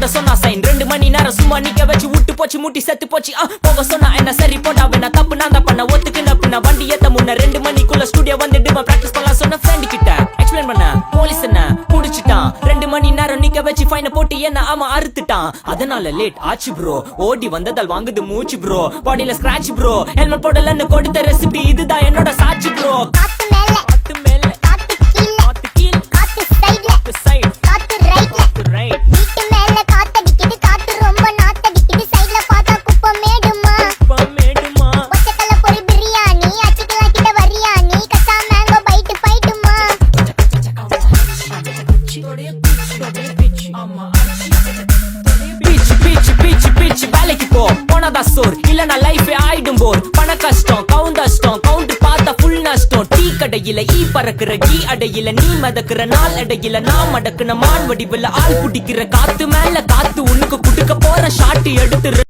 போட சொன்னா சைன் 2 மணி நேரம் சும்மா நிக்க வச்சு விட்டு போச்சு முட்டி செத்து போச்சு போக சொன்னா என்ன சரி போட்டா வேணா தப்பு நான் தான் பண்ண ஒத்துக்குன பின்ன வண்டி ஏத்த முன்ன 2 மணிக்குள்ள ஸ்டுடியோ வந்துட்டு பிராக்டிஸ் பண்ணலாம் சொன்ன ஃப்ரெண்ட் கிட்ட எக்ஸ்பிளைன் பண்ண போலீஸ் என்ன புடிச்சிட்டான் 2 மணி நேரம் நிக்க வச்சு ஃபைனை போட்டு என்ன அவன் அறுத்துட்டான் அதனால லேட் ஆச்சு ப்ரோ ஓடி வந்ததால் வாங்குது மூச்சு ப்ரோ பாடியில ஸ்கிராட்ச் ப்ரோ ஹெல்மெட் போடலன்னு கொடுத்த ரெசிபி இதுதான் என்னோட சாட்சி ப்ரோ காத்து மேல காத்து கீழ காத்து சைடு காத்து ரைட் வீட்டு மேல காத்தடிக்குது காத்து ரொம்ப நாத்தடிக்குது சைடுல பார்த்தா குப்பை மேடுமா ஒச்சக்கல்ல பொரி பிரியாணி அச்சிக்கலாம் கிட்ட வரியாணி கச்சா மேங்கோ பைட்டு பைட்டுமா பீச் வேலைக்கு போ போனதா சோர் இல்லனா லைஃபே ஆயிடும் போர் பண கஷ்டம் கவுண்ட் பார்த்தா ஃபுல் நஷ்டம் டீ கடையில ஈ பறக்குற கீ அடையில நீ மதக்குற நாள் அடையில நான் மடக்குன மான் வடிவுல ஆள் புடிக்கிற காத்து மேல காத்து உனக்கு குடுக்க போற ஷாட் எடுத்து